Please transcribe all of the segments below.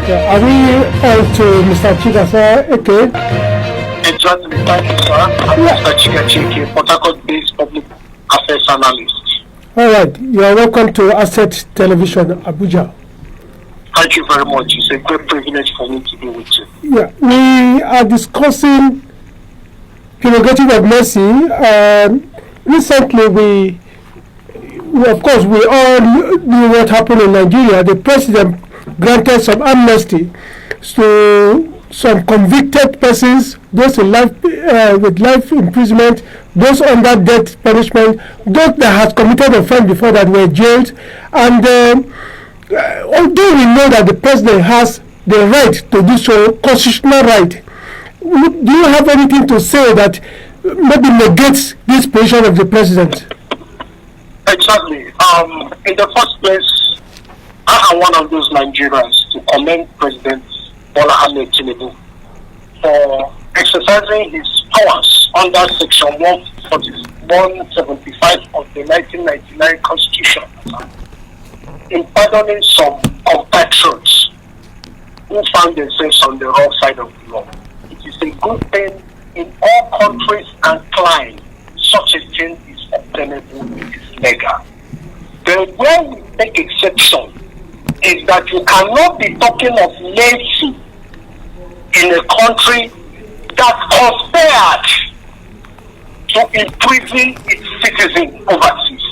Yeah. Are we on to Mr. Chigasa? Okay. Exactly. Thank you, sir. I'm Mr. Chigachiki, Port Harcourt-based public affairs analyst. All right. You are welcome to Asset Television, Abuja. Thank you very much. It's a great privilege for me to be with you. Yeah. We are discussing prerogative of mercy. Recently, we of course, we all knew what happened in Nigeria. The president granted some amnesty to some convicted persons, those in life, with life imprisonment, those under death punishment, those that had committed offense before that were jailed. And although we know that the president has the right to do so, constitutional right, do you have anything to say that maybe negates this position of the president? Exactly. In the first place, I am one of those Nigerians to commend President Bola Ahmed Tinubu for exercising his powers under Section 175 of the 1999 Constitution in pardoning some compatriots who found themselves on the wrong side of the law. It is a good thing in all countries and climes. Such a thing is obtainable, it is legal. The way we take exception is that you cannot be talking of mercy in a country that conspired to imprison its citizens overseas.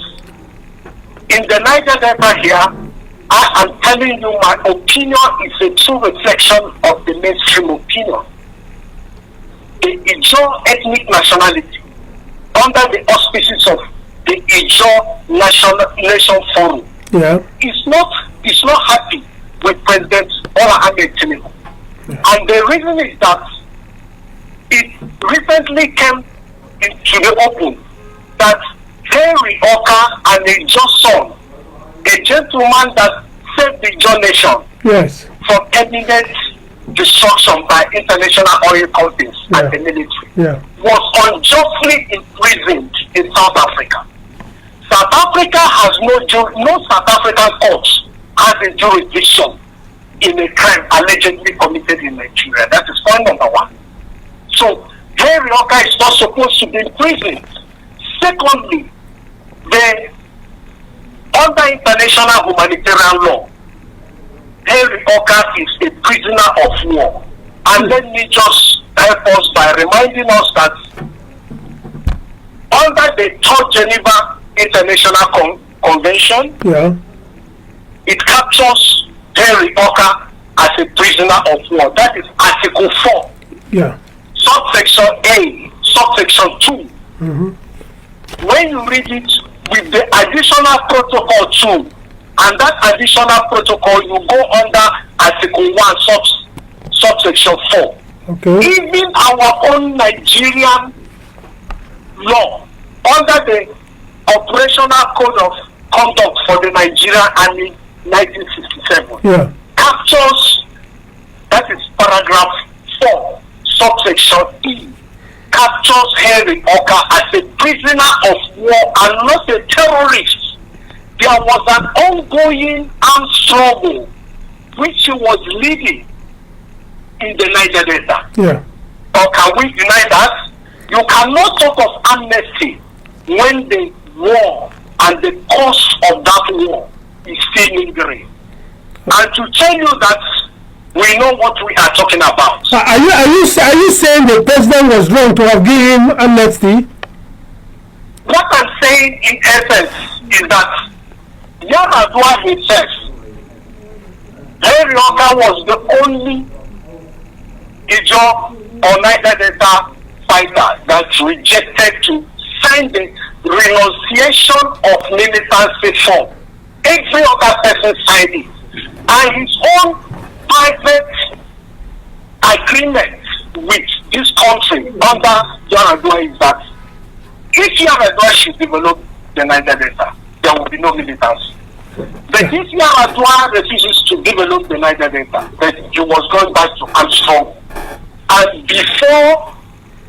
In the Niger Delta here, I am telling you my opinion is a true reflection of the mainstream opinion. The Ijaw ethnic nationality, under the auspices of the Ijaw Nation Forum, is not happy with President Bola Ahmed Tinubu. And the reason is that it recently came into the open that Henry Oka and Ijaw son, a gentleman that saved the Ijaw nation from imminent destruction by international oil companies and the military, was unjustly imprisoned in South Africa. South Africa has no South African court has a jurisdiction in a crime allegedly committed in Nigeria. That is point number one. So Henry Oka is not supposed to be imprisoned. Secondly, under international humanitarian law, Henry Oka is a prisoner of war. And let me just help us by reminding us that under the 3rd Geneva International Convention, it captures Henry Oka as a prisoner of war. That is Article 4, subsection A, subsection 2. When you read it with the additional protocol 2, and that additional protocol, you go under Article 1, subsection 4. Even our own Nigerian law, under the Operational Code of Conduct for the Nigerian Army 1967, captures, that is paragraph 4, subsection E, captures Henry Oka as a prisoner of war and not a terrorist. There was an ongoing armed struggle which he was leading in the Niger Delta. Or can we deny that? You cannot talk of amnesty when the war and the cause of that war is still lingering. And to tell you that we know what we are talking about. Are you saying the president was wrong to have given him amnesty? What I'm saying in essence is that Yar'Adua himself, Henry Oka was the only Ijaw or Niger Delta fighter that rejected to sign the renunciation of militancy form. Every other person signed it. And his own private agreement with this country under Yar'Adua is that if Yar'Adua should develop the Niger Delta, there will be no militants. But if Yar'Adua refuses to develop the Niger Delta, then he was going back to Armstrong. And before,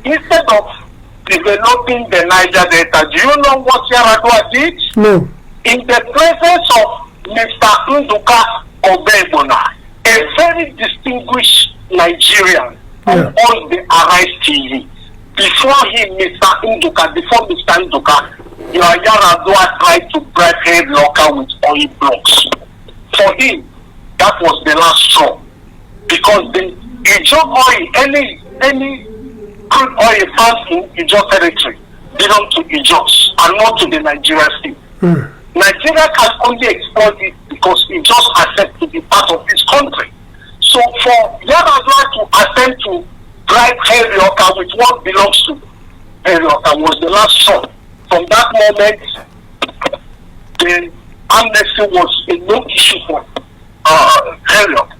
instead of developing the Niger Delta, do you know what Yar'Adua did? No. In the presence of Mr. Nduka Obebona, a very distinguished Nigerian who owns the Arise TV. Before him, before Mr. Nduka, Yaradua tried to bribe Henry Oka with oil blocks. For him, that was the last straw. Because the Ijo oil, any crude oil found in Ijo territory belong to Ijos and not to the Nigerian state. Nigeria can only export it because it just accepts to be part of this country. So for Yaradua to attempt to bribe Henry Oka with what belongs to Henry Oka was the last straw. From that moment, the amnesty was a no issue for Henry Oka.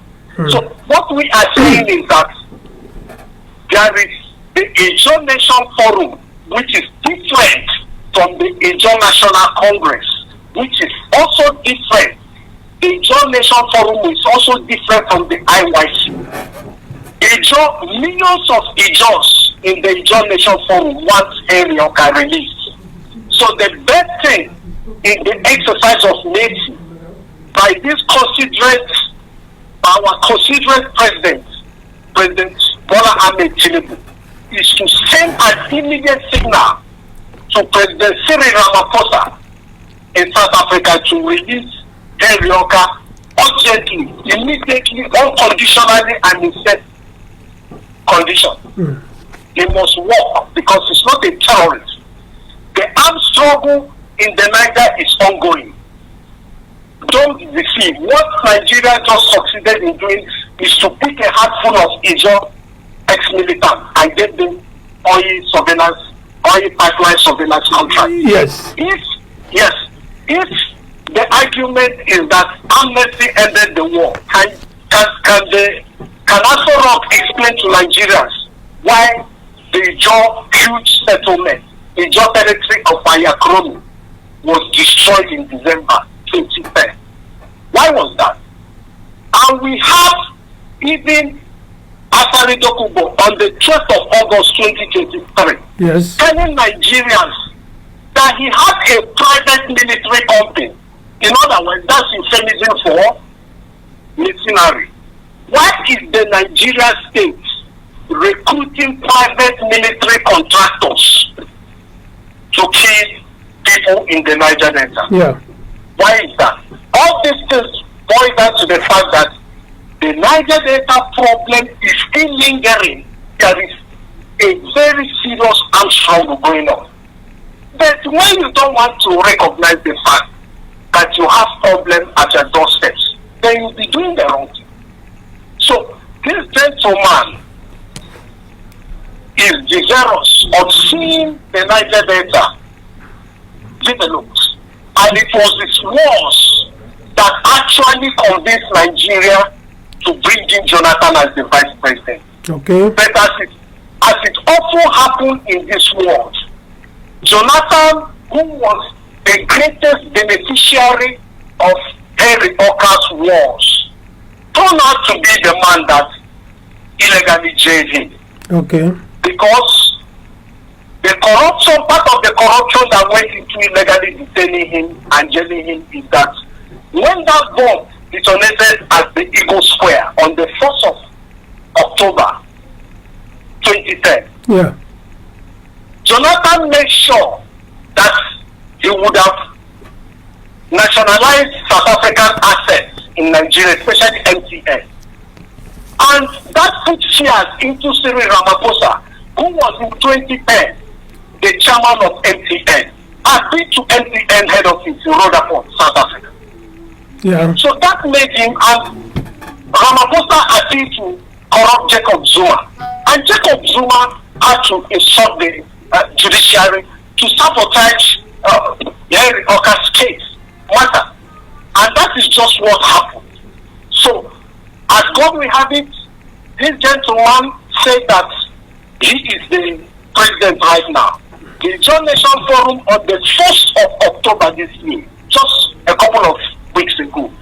So what we are saying is that there is the Ijo Nation Forum, which is different from the Ijo National Congress, which is also different. The Ijo Nation Forum is also different from the IYC. Millions of Ijos in the Ijo Nation Forum want Henry Oka released. So the best thing in the exercise of mercy by this our considerate president, President Bola Ahmed Tinubu, is to send an immediate signal to President Cyril Ramaphosa in South Africa to release Henry Oka urgently, immediately, unconditionally, and in set condition. He must work because he's not a terrorist. The armed struggle in the Niger is ongoing. Don't deceive. What Nigeria just succeeded in doing is to pick a handful of Ijo ex-militants and get them oil pipeline surveillance contract. Yes. If the argument is that amnesty ended the war, can also Rock explain to Nigerians why the Ijo huge settlement, the Ijo territory of Ayakromi, was destroyed in December 2010? Why was that? And we have even Asari Dokubo on the 12th of August 2023 telling Nigerians that he had a private military company. In other words, that's euphemism for mercenary. Why is the Nigerian state recruiting private military contractors to kill people in the Niger Delta? Why is that? All these things boil down to the fact that the Niger Delta problem is still lingering. There is a very serious armed struggle going on. But when you don't want to recognize the fact that you have problems at your doorsteps, then you'll be doing the wrong thing. So this gentleman is desirous of seeing the Niger Delta developed. And it was his words that actually convinced Nigeria to bring in Jonathan as the vice president. But as it often happened in this world, Jonathan, who was the greatest beneficiary of Henry Oka's wars, turned out to be the man that illegally jailed him. Because the corruption, part of the corruption that went into illegally detaining him and jailing him is that when that bomb detonated at the Eagle Square on the 1st of October 2010, Jonathan made sure that he would have nationalized South African assets in Nigeria, especially MTN. And that put fears into Cyril Ramaphosa, who was in 2010 the chairman of MTN, agreed to MTN head office in Rutherford, South Africa. So that made him, and Ramaphosa appealed to corrupt Jacob Zuma. And Jacob Zuma had to insult the judiciary to sabotage Henry Oka's case matter. And that is just what happened. So, as God will have it, this gentleman said that he is the president right now. The Ijo Nation Forum on the 1st of October this year, just a couple of weeks ago,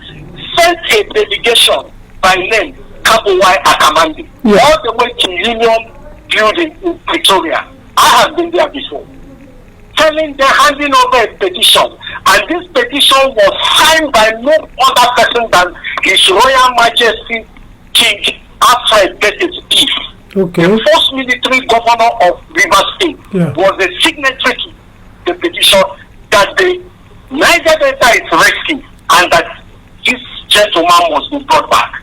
sent a delegation by name Kabuwai Akamandi all the way to Union Building in Pretoria. I have been there before. Telling them, handing over a petition, and this petition was signed by no other person than His Royal Majesty King Alfred get his beef. Okay. The first military governor of Rivers State was a signatory to the petition that the Niger Delta is rescued and that this gentleman must be brought back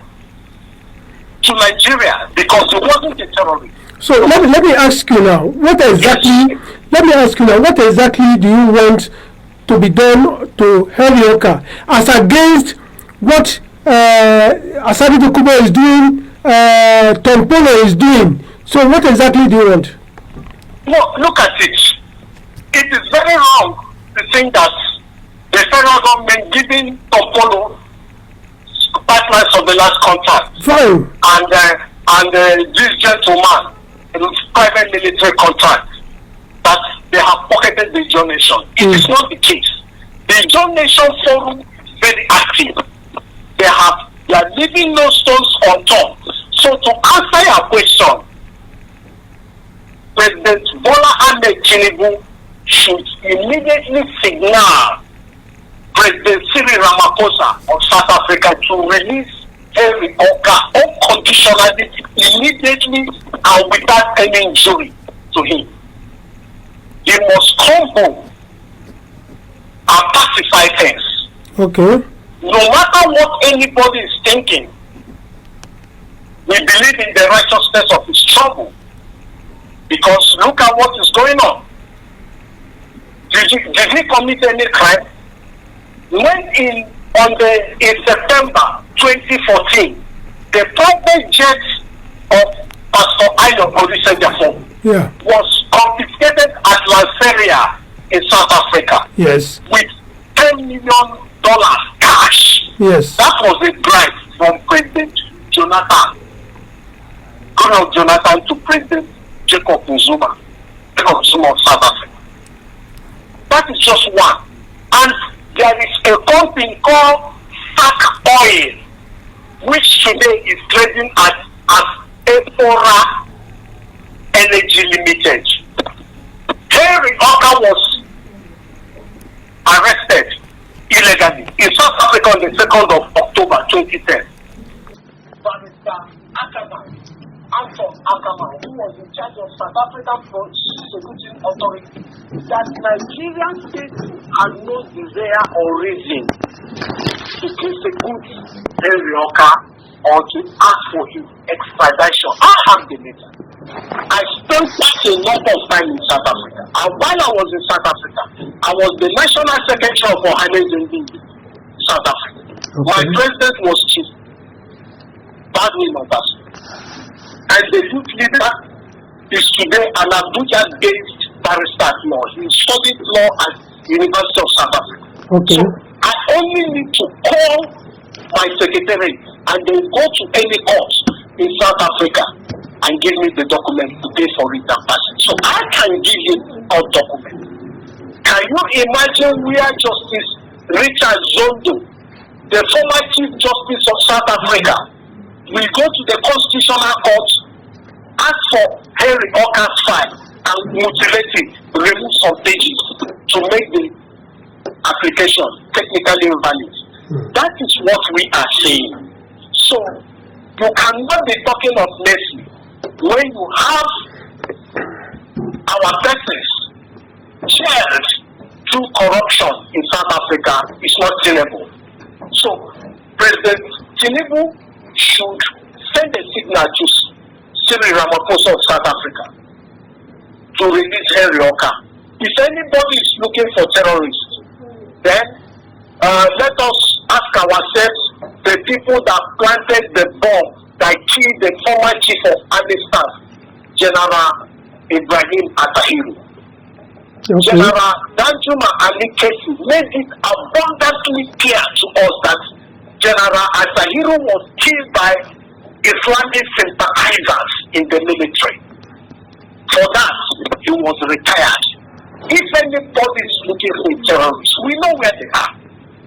to Nigeria because he wasn't a terrorist. So let me ask you now, what exactly do you want to be done to Henry Oka as against what Asadi Dokubo is doing, Tom Polo is doing? So what exactly do you want? No, look at it. It is very wrong to think that the federal government giving Tom Polo partners of the last contract. Fine. And this gentleman in private military contract that they have pocketed the John Nation. It is not the case. The John Nation Forum is very active. They are leaving no stones unturned. So to answer your question, President Bola Ahmed Tinubu should immediately signal President Cyril Ramaphosa of South Africa to release Henry Oka unconditionally, immediately, and without any injury to him. He must come home and pacify things. Okay. No matter what anybody is thinking, we believe in the righteousness of his trouble. Because look at what is going on. Did he commit any crime? When in September 2014, the private jet of Pastor Ayo Olusegun was confiscated at Lanseria in South Africa. Yes. With $10 million cash. Yes. That was a bribe from President Jonathan. Colonel Jonathan to President Jacob Zuma of South Africa. That is just one. And there is a company called Sac Oil, which today is trading as Efora Energy Limited. Henry Oka was arrested illegally in South Africa on the 2nd of October 2010. Barrister Anton Ackerman, who was in charge of South African Prosecuting Authority, that Nigerian state has no desire or reason to prosecute Henry Oka or to ask for his extradition. I have the matter. I spent quite a lot of time in South Africa, and while I was in South Africa, I was the National Secretary of Ohanaeze Ndigbe, South Africa. Okay. My president was Chief Badly Mombasa. And the youth leader is today an Abuja-based barrister at law. He studied law at University of South Africa. Okay. So I only need to call my secretary and they go to any court in South Africa and give me the document to pay for it and pass it. So I can give you a document. Can you imagine where Justice Richard Zondo, the former Chief Justice of South Africa, will go to the Constitutional Court, ask for Henry Oka's file and mutilate it, remove some pages to make the application technically invalid. That is what we are saying. So you cannot be talking of mercy when you have our persons shared through corruption in South Africa. It's not tenable. So President Tinubu should send a signal to Cyril Ramaphosa of South Africa to release Henry Oka. If anybody is looking for terrorists, then let us ask ourselves the people that planted the bomb that killed the former chief of army staff, General Ibrahim Atahiru. Okay. General Danjuma Ali Kesi made it abundantly clear to us that General Atahiru was killed by Islamic sympathizers in the military. For that, he was retired. If anybody is looking for terrorists, we know where they are.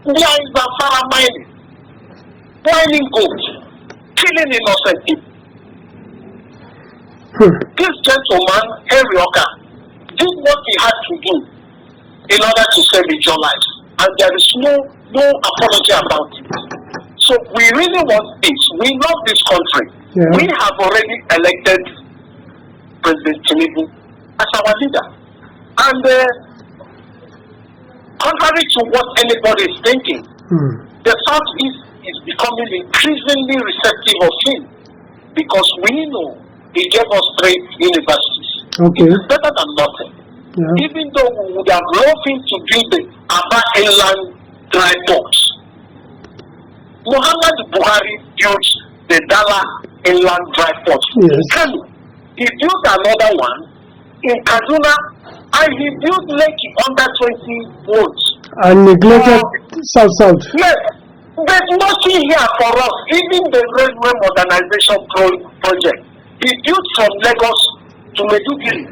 They are in Zamfara mining gold, killing innocent people. This gentleman, Henry Oka, did what he had to do in order to save his own life. And there is no apology about it. So we really want peace. We love this country. Yeah. We have already elected President Tinubu as our leader. And contrary to what anybody is thinking, the Southeast is becoming increasingly receptive of him because we know he gave us 3 universities. Okay. It's better than nothing. Yeah. Even though we would have loved him to build the Aba Inland Dry Ports, Muhammad Buhari built the Dala Inland Dry Port in Kano. He built another one in Kaduna, and he built Lekki under 20 votes. And neglected South. Yes, there's nothing here for us. Even the railway modernization project, he built from Lagos to Maiduguri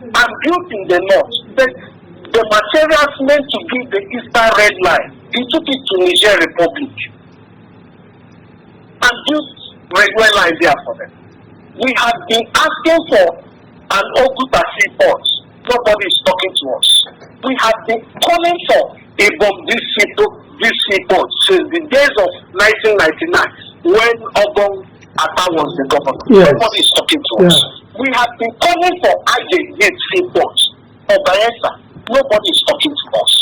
and built in the north. The materials meant to build the Eastern Red Line, he took it to Niger Republic and built railway line there for them. We have been asking for an Oguta seaport. Nobody is talking to us. We have been calling for a this seaport since the days of 1999 when Obong Atta was the governor. Yes. Nobody is talking to us. We have been calling for Ajay seaport or Bayelsa. Nobody is talking to us.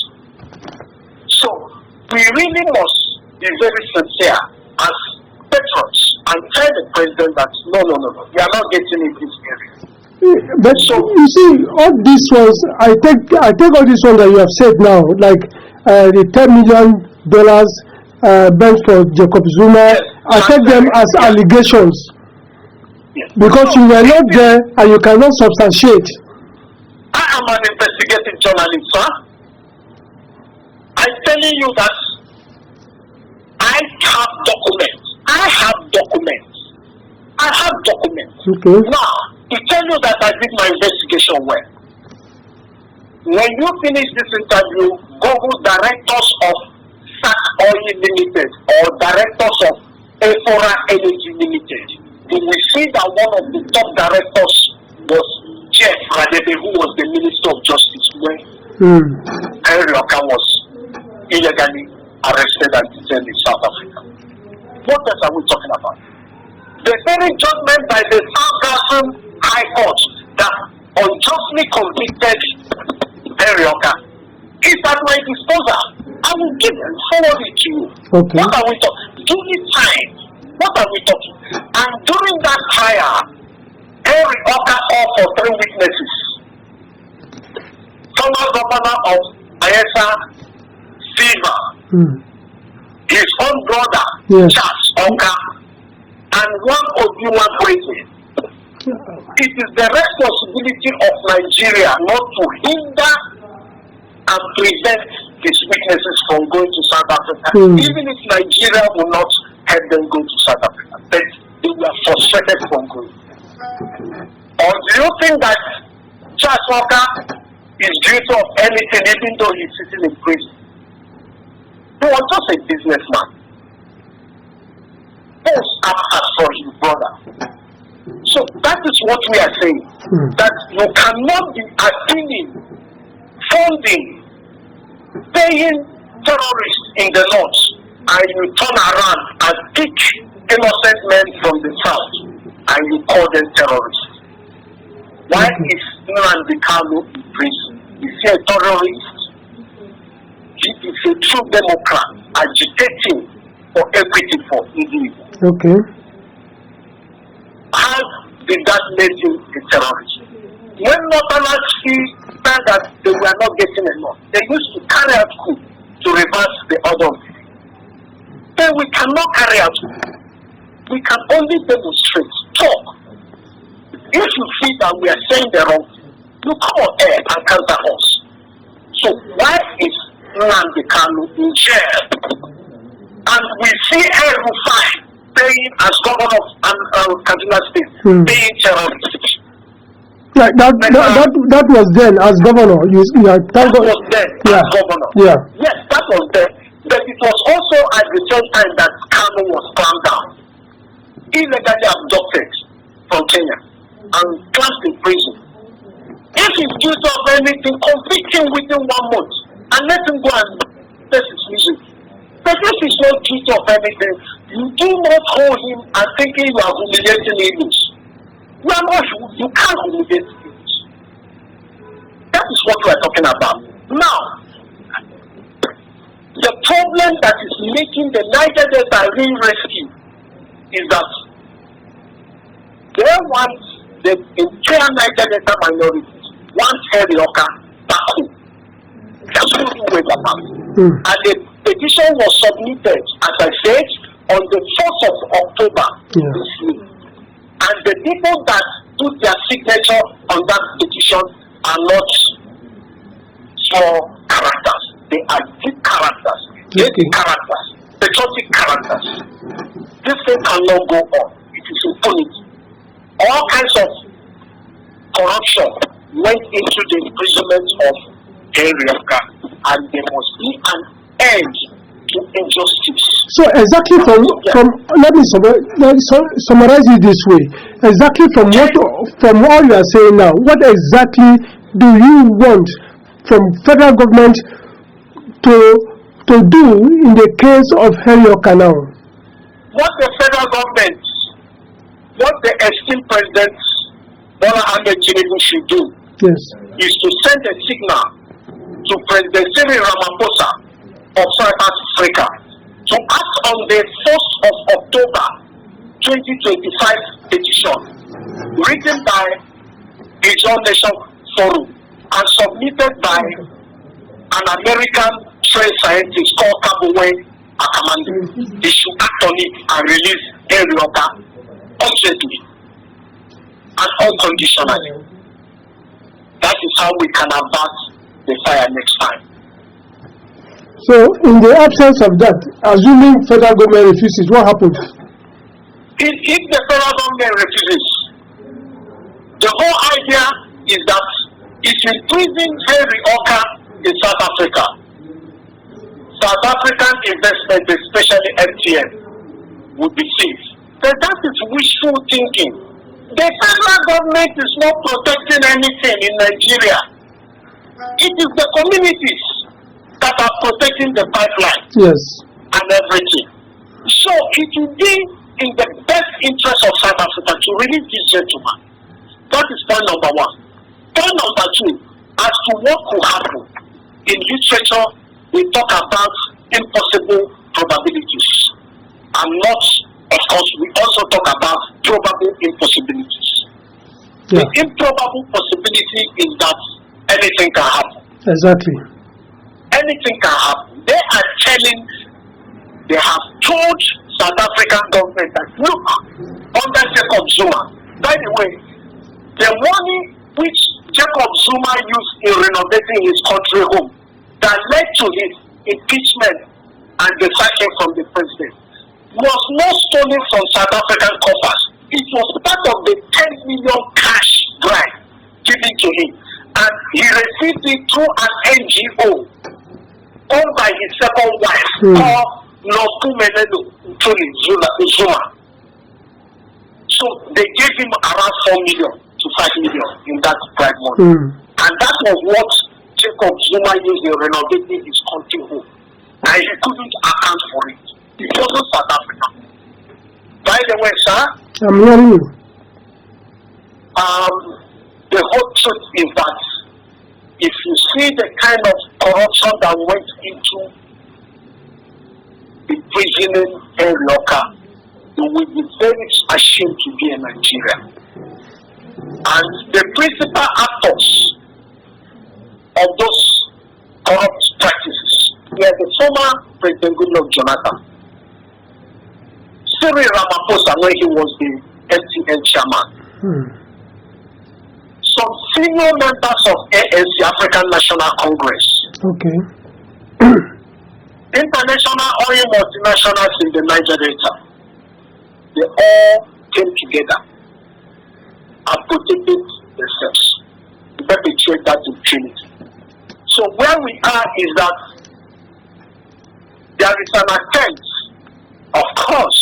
So we really must be very sincere as patrons and tell the president that no, we are not getting in this area. But so, you see, all these ones, I take all these ones that you have said now, like the $10 million bent for Jacob Zuma. Yes, I take them as allegations. Yes. Because you were not there and you cannot substantiate. I am an investigative journalist, sir. I'm telling you that I have documents. Okay. Now, to tell you that I did my investigation well. When you finish this interview, Google directors of SAC Oil Limited or directors of Efora Energy Limited. You will see that one of the top directors was Jeff Radebe, who was the Minister of Justice when Henry Oka was illegally arrested and detained in South Africa. What else are we talking about? The very judgment by the South African High Court that unjustly convicted Henry Oka is at my disposal. I will forward it to you. Okay. What are we talking? Give me time. What are we talking? And during that trial, Henry Oka called for 3 witnesses. Former governor of Ayesa, Silva, his own brother, Charles Oka, and one Obiwa president. It is the responsibility of Nigeria not to hinder and prevent his witnesses from going to South Africa, even if Nigeria will not help them go to South Africa. But they were frustrated from going. Or do you think that Charles Walker is guilty of anything even though he's sitting in prison? He was just a businessman. Both are for his brother. So that is what we are saying. That you cannot be appealing, funding, paying terrorists in the north, and you turn around and pick innocent men from the south, and you call them terrorists. Why is Nnamdi Kanu in prison? Is he a terrorist? He is a true Democrat agitating for equity for individuals. Okay. How did that make him a terrorist? When Northerners said that they were not getting enough, they used to carry out coup to reverse the order. Then we cannot carry out coup. We can only demonstrate, talk. If you see that we are saying the wrong thing, you come on air and counter us. So why is Nnamdi Kanu in jail? And we see El Rufai paying as governor of Kaduna State, paying terrorists. Yeah, that was then as governor. That was then as governor. Yeah. Yes, that was then. But it was also at the same time that Kanu was clamped down, illegally abducted from Kenya and clamped in prison. If he's guilty of anything, convict him within 1 month and let him go and test his music. But if he's not guilty of anything, you do not hold him and thinking you are humiliating English. You can't humiliate English. That is what we are talking about. Now, the problem that is making the Niger Delta re-rescue is that they want the entire Niger Delta minority, want Herioka back home. That's what we wait about. And the petition was submitted, as I said, on the 4th of October this year. And the people that put their signature on that petition are not small characters. They are deep characters, deep characters, patriotic characters. This thing cannot go on. It is impunity. All kinds of corruption went into the imprisonment of Herioka, and there must be an end to injustice. So exactly from let me summarize it this way. Exactly from all you are saying now, what exactly do you want from federal government to do in the case of Herioka now? What the federal government, what the esteemed President Bola Ahmed Tinubu should do is to send a signal to President Cyril Ramaphosa of South Africa to act on the 1st of October 2025 petition written by the John Nation Forum and submitted by an American trained scientist called Kabuwe Akamande. They should act on it and release Herioka urgently and unconditionally. That is how we can avert the fire next time. So, in the absence of that, assuming federal government refuses, what happens? If the federal government refuses, the whole idea is that it will imprison Herioka in South Africa. South African investment, especially MTN, would be safe. But that is wishful thinking. The federal government is not protecting anything in Nigeria. It is the communities that are protecting the pipeline and everything. So it will be in the best interest of South Africa to release this gentleman. That is point number one. Point number two, as to what could happen. In literature, we talk about impossible probabilities. And not, of course, we also talk about probable impossibilities. The improbable possibility is that anything can happen. Exactly. Anything can happen. They have told South African government that, look, under Jacob Zuma, by the way, the money which Jacob Zuma used in renovating his country home that led to his impeachment and the sacking from the president was not stolen from South African coffers. It was part of the 10 million cash bribe given to him. And he received it through an NGO owned by his second wife called Nokumelelo Zuma. So they gave him around 4 million to 5 million in that bribe money. And that was what Jacob Zuma used in renovating his country home. And he couldn't account for it. It wasn't South Africa. By the way, sir, I'm hearing you. The whole truth is that if you see the kind of corruption that went into imprisoning Herioka, you will be very ashamed to be in Nigeria. And the principal actors of those corrupt practices were the former President Goodluck Jonathan, Cyril Ramaphosa when he was the MTN chairman, some senior members of ANC, African National Congress, international oil multinationals in the Niger Delta. They all came together and protected themselves to perpetuate that impunity. So where we are is that there is an attempt, of course,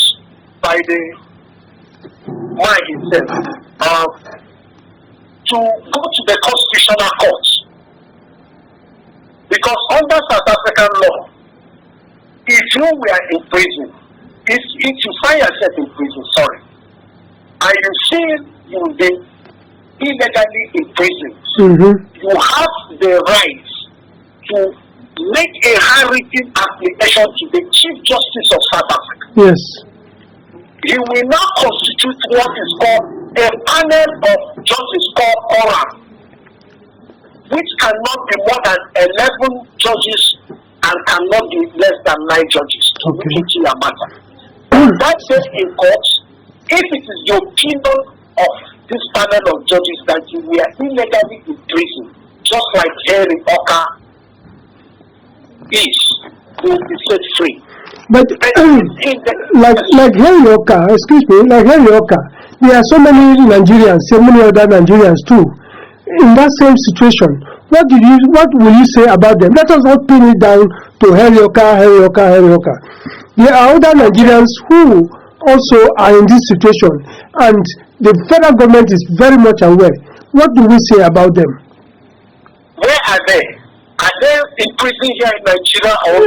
by the man himself, to go to the Constitutional Court. Because under South African law, if if you were in prison, if you find yourself in prison, sorry, and you feel you've been illegally in prison, you have the right to make a high-rating application to the Chief Justice of South Africa. Yes. He will now constitute what is called a panel of judges called Quorum, which cannot be more than 11 judges and cannot be less than 9 judges to look into your matter. That says in court, if it is the opinion of this panel of judges that you were illegally in prison, just like Henry Oka is, you will be set free. But like Henry Oka, excuse me, like Henry Oka, there are so many Nigerians, so many other Nigerians too, in that same situation. What will you say about them? Let us not pin it down to Henry Oka. There are other Nigerians who also are in this situation, and the federal government is very much aware. What do we say about them? Where are they? Are they in prison here in Nigeria or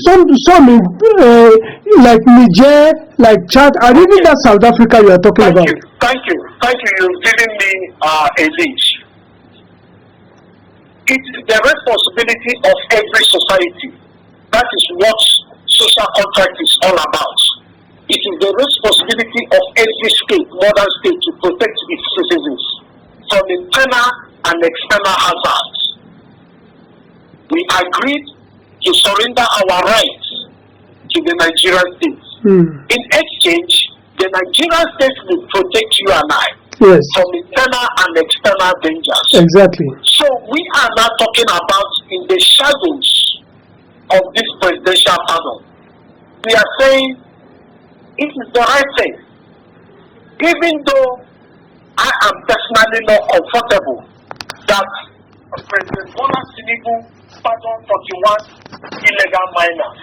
some in like Niger, like Chad, and even that South Africa you are talking about? Thank you. You've given me a lead. It is the responsibility of every society. That is what social contract is all about. It is the responsibility of every state, modern state, to protect its citizens from internal and external hazards. We agreed to surrender our rights to the Nigerian state. In exchange, the Nigerian state will protect you and I from internal and external dangers. Exactly. So we are now talking about in the shadows of this presidential pardon. We are saying it is the right thing. Even though I am personally not comfortable that President Bola Tinubu pardoned 41 illegal miners,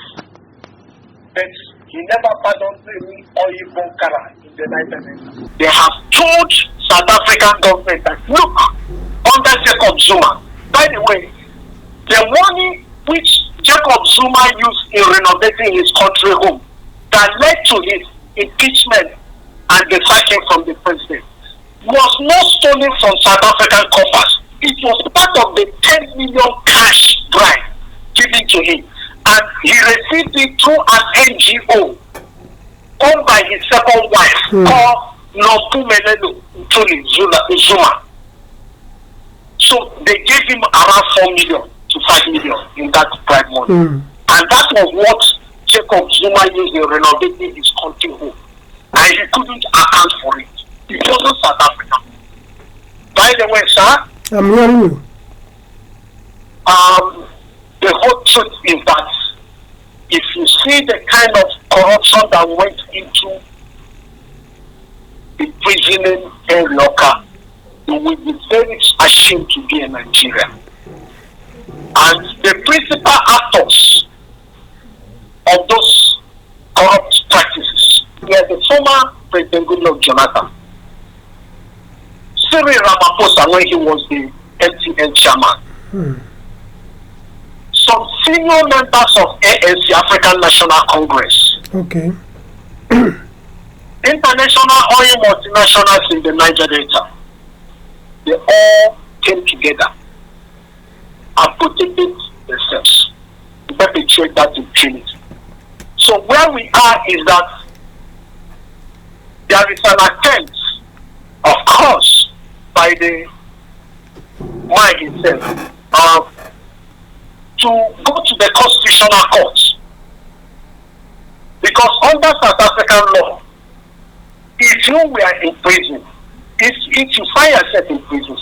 but he never pardoned any oil bunkers in the Nigeria. They have told South African government that, look, under Jacob Zuma, by the way, the money which Jacob Zuma used in renovating his country home that led to his impeachment and the sacking from the president was not stolen from South African coffers. It was part of the 10 million cash bribe given to him, and he received it through an NGO owned by his second wife called Nompumelelo Zuma. So they gave him around 4 million to 5 million in that bribe money, and that was what Jacob Zuma used in renovating his country home, and he couldn't account for it. It wasn't South Africa. By the way, sir, I'm hearing you. The whole truth is that if you see the kind of corruption that went into imprisoning Henry Oka, you will be very ashamed to be a Nigerian. And the principal actors of those corrupt practices were the former President Goodluck Jonathan, Cyril Ramaphosa when he was the MTN chairman, some senior members of ANC, African National Congress, international oil multinationals in the Niger Delta. They all came together and protected themselves to perpetuate that impunity. So where we are is that there is an attempt, of course, by the man himself, to go to the constitutional court, because under South African law, if you were in prison, if you find yourself in prison,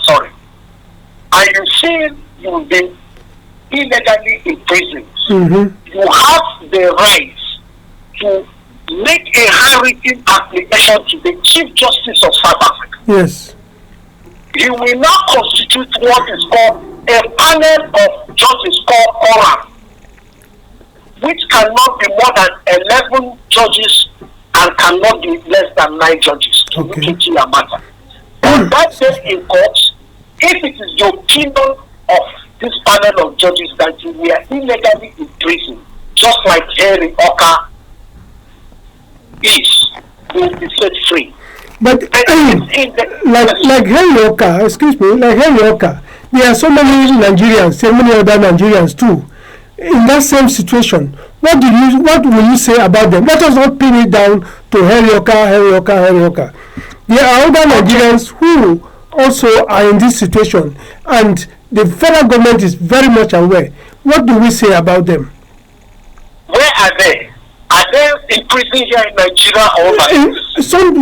and you feel you've been illegally in prison, you have the right to make a high-rating application to the Chief Justice of South Africa. Yes. He will now constitute what is called a panel of judges called Quorum, which cannot be more than 11 judges and cannot be less than 9 judges to look into your matter. On that day in court, if it is the opinion of this panel of judges that you were illegally in prison, just like Henry Oka is, will be set free. But like Henry Oka, excuse me, like Henry Oka, there are so many Nigerians, so many other Nigerians too, in that same situation. What will you say about them? Let us not pin it down to Henry Oka. There are other Nigerians who also are in this situation, and the federal government is very much aware. What do we say about them? Where are they? Are they in prison here in Nigeria or overseas? Some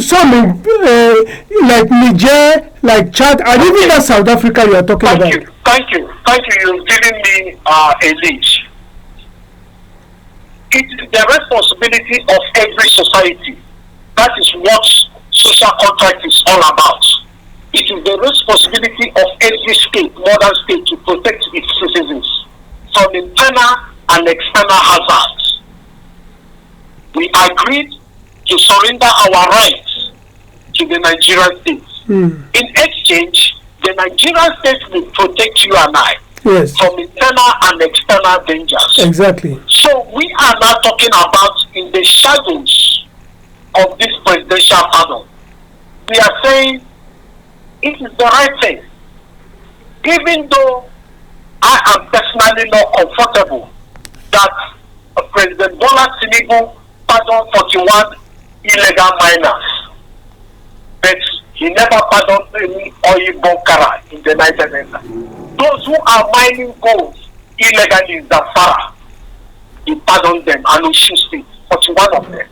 like Niger, like Chad, and even that South Africa you are talking about. Thank you. You've given me a lead. It is the responsibility of every society. That is what social contract is all about. It is the responsibility of every state, modern state, to protect its citizens from internal and external hazards. We agreed to surrender our rights to the Nigerian state. In exchange, the Nigerian state will protect you and I from internal and external dangers. Exactly. So we are now talking about in the shadows of this presidential pardon. We are saying it is the right thing. Even though I am personally not comfortable that President Bola Tinubu pardoned 41 illegal miners, but he never pardoned any oil bunkers in the Niger Delta. Those who are mining gold illegally in Zamfara, he pardoned them, and Osun State, 41 of them.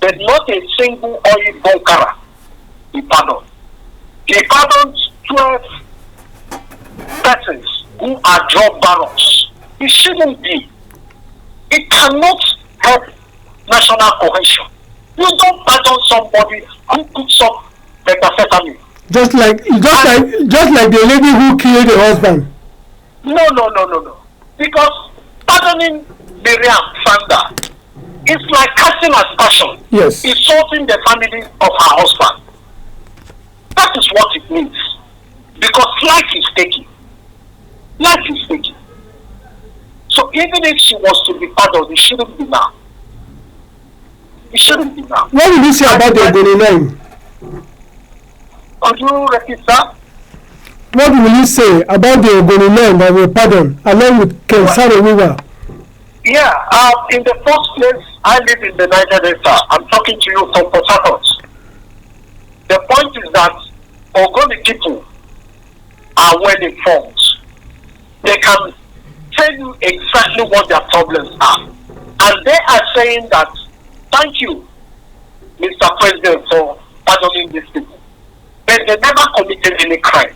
But not a single oil bunker he pardoned. He pardoned 12 persons who are drug barons. It shouldn't be. It cannot help national cohesion. You don't pardon somebody who cooks up methamphetamine. Just like the lady who killed her husband. No. Because pardoning Miriam Sanda is like casting aspersion. Yes. Insulting the family of her husband. That is what it means. Because life is taken. So even if she was to be pardoned, it shouldn't be now. What will you say about the Ogoni 9? Could you repeat that? What will you say about the Ogoni 9 that were pardoned along with Kensaro Wiwa? Yeah, in the first place, I live in the Niger Delta. I'm talking to you from Port Harcourt. The point is that Ogoni people are well informed. They can tell you exactly what their problems are. And they are saying that, thank you, Mr. President, for pardoning these people. But they never committed any crime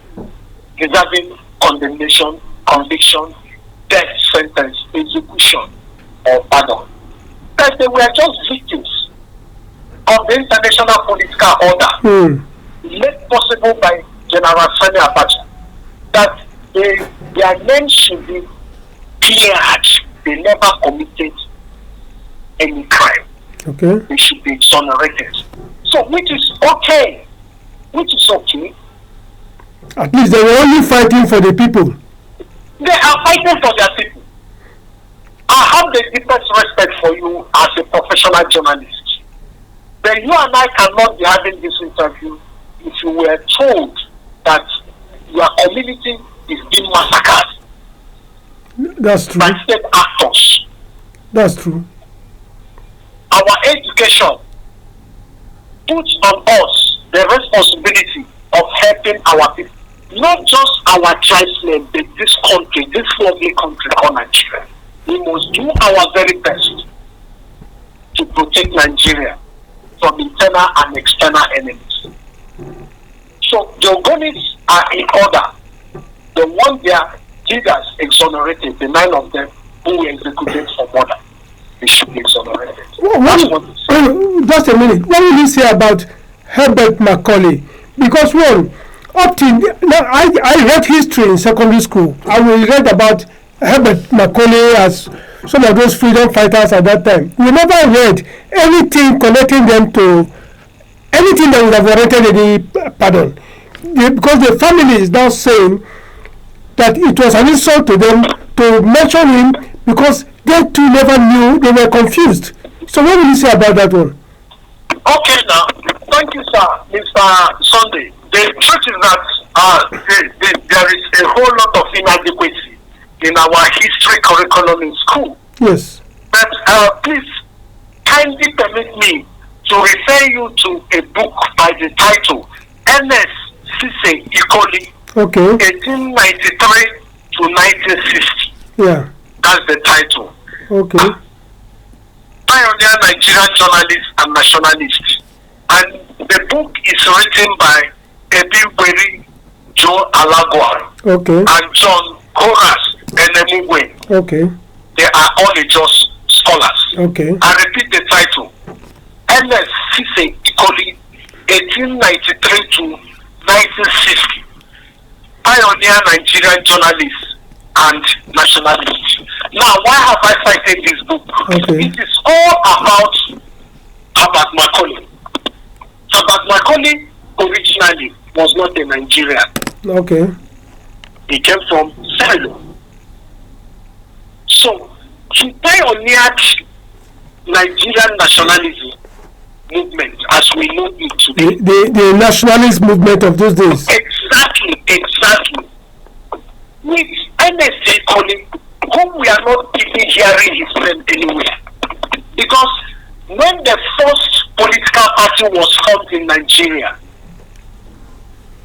deserving condemnation, conviction, death sentence, execution, or pardon. But they were just victims of the international political order made possible by General Sani Abacha, that their names should be cleared. They never committed any crime. Okay. They should be exonerated. So, which is okay. At least they were only fighting for the people. They are fighting for their people. I have the deepest respect for you as a professional journalist. But you and I cannot be having this interview if you were told that your community is being massacred. That's true. By state actors. That's true. Our education puts on us the responsibility of helping our people. Not just our tribesmen, but this country, this lovely country called Nigeria. We must do our very best to protect Nigeria from internal and external enemies. So the Ogonis are in order. They want their leaders exonerated, the 9 of them who were executed for murder. They should be exonerated. Just a minute. What will you say about Herbert Macaulay? Because up till now, I read history in secondary school. I read about Herbert Macaulay as some of those freedom fighters at that time. We never read anything connecting them to anything that would have warranted any pardon. Because the family is now saying that it was an insult to them to mention him because they too never knew, they were confused. So what will you say about that one? Okay, now, thank you, sir, Mr. Sundry. The truth is that there is a whole lot of inadequacy in our history curriculum in school. Yes. But please kindly permit me to refer you to a book by the title N.S. Cisse Ikoli, Okay. 1893 to 1960. Yeah. That's the title. Okay. Pioneer Nigerian journalist and nationalist. And the book is written by Ebiweri Joe Alagwa Okay. and John Horace Enemugwe. Okay. They are all just scholars. Okay. I repeat the title. N.S. Cisse Ikoli, 1893 to 1960. Pioneer Nigerian journalist and nationalist. Now, why have I cited this book? Okay. It is all about Herbert Macaulay. Herbert Macaulay originally was not a Nigerian. Okay. He came from Sierra Leone. So, he pioneered Nigerian nationalism movement as we know it today. The nationalist movement of those days. Exactly. With NSA calling, whom we are not even hearing his name anywhere. Because when the first political party was formed in Nigeria,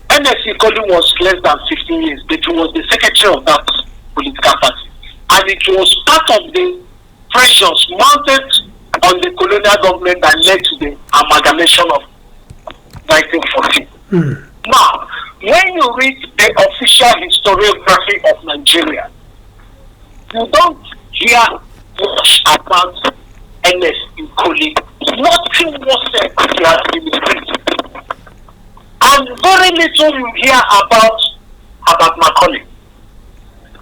NSA calling was less than 15 years, but he was the secretary of that political party. And it was part of the pressures mounted on the colonial government that led to the amalgamation of 1914. Now, when you read the official historiography of Nigeria, you don't hear much about NS Ikoli. Nothing was said to the administration. And very little you hear about Macaulay.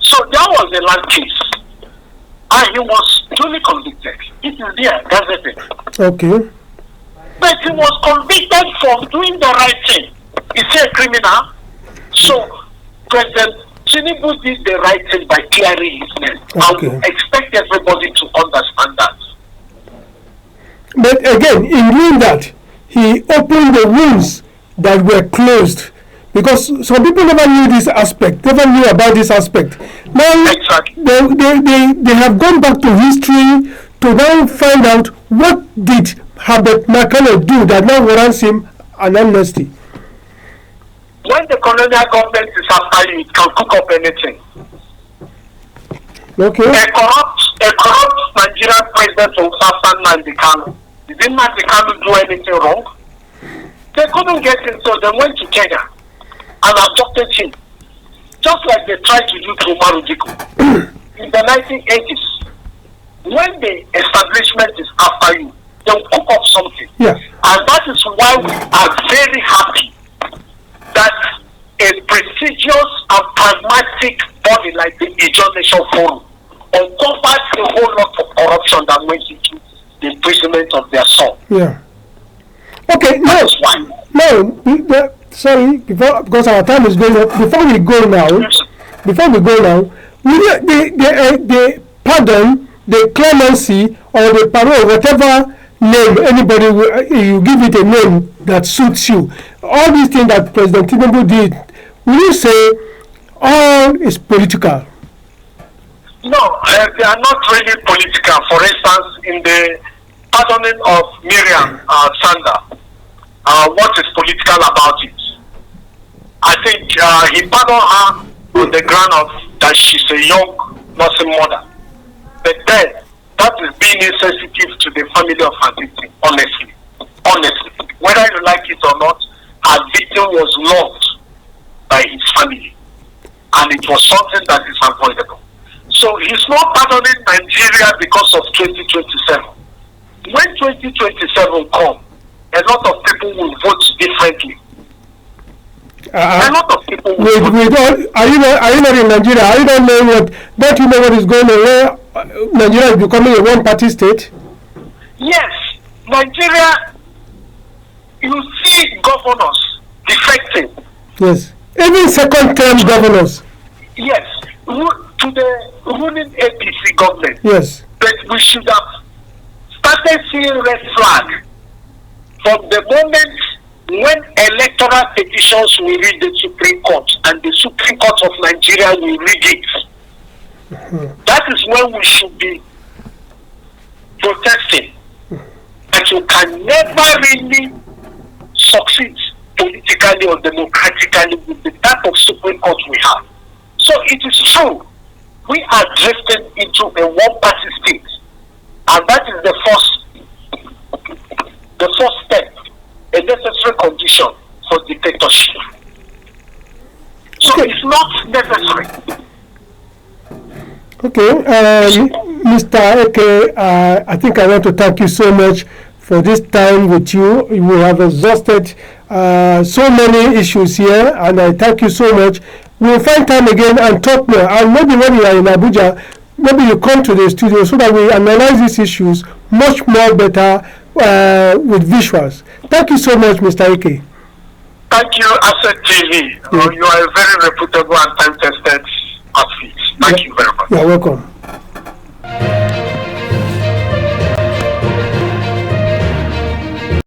So there was a land case, and he was duly convicted. It is there, gazetted. Okay. But he was convicted for doing the right thing. Is he a criminal? So President Tinubu did the right thing by clearing his name. Okay. I would expect everybody to understand that. But again, in doing that, he opened the wounds that were closed. Because some people never knew this aspect, never knew about this aspect. Now, Exactly. they have gone back to history to now find out what did Herbert Macaulay do that now warrants him an amnesty. When the colonial government is after you, it can cook up anything. Okay. A corrupt Nigerian president was after Nnamdi Kanu. Did Nnamdi Kanu do anything wrong? They couldn't get him, so they went to Kenya and abducted him. Just like they tried to do to Marujiko in the 1980s. When the establishment is after you, they'll cook up something. Yeah. And that is why we are very happy that a prestigious and pragmatic body like the Ijaw Nation Forum uncovered a whole lot of corruption that went into the imprisonment of their son. Yeah. Okay, now, That's why. sorry, because our time is going up. Before we go now, the pardon, the clemency, or the parole, whatever name anybody you give it a name that suits you. All these things that President Tinubu did, will you say all is political? No, they are not really political. For instance, in the pardoning of Miriam Sanda, what is political about it? I think he pardoned her on the ground of that she's a young Muslim mother. But then, that is being insensitive to the family of her victim, honestly. Whether you like it or not, her victim was loved by his family. And it was something that is avoidable. So he's not pardoning Nigeria because of 2027. When 2027 comes, a lot of people will vote differently. A lot of people will vote. Are you not in Nigeria? Are you not knowing don't you know what is going on where Nigeria is becoming a one-party state? Yes, Nigeria, you see governors defecting. Yes. Even second-term governors. Yes, to the ruling APC government. Yes. But we should have started seeing red flag from the moment when electoral petitions will reach the Supreme Court and the Supreme Court of Nigeria will read it. That is when we should be protesting. But you can never really succeed politically or democratically with the type of Supreme Court we have. So it is true, we are drifting into a one-party state, and that is the first step, a necessary condition for dictatorship. So it's not necessary. Okay, Mr. Eke, I think I want to thank you so much for this time with you. We have exhausted so many issues here, and I thank you so much. We'll find time again and talk more. And maybe when you are in Abuja, maybe you come to the studio so that we analyze these issues much more better with visuals. Thank you so much, Mr. Eke. Thank you, Asset TV. You are a very reputable and time-tested outfit. Thank you very much. You're welcome.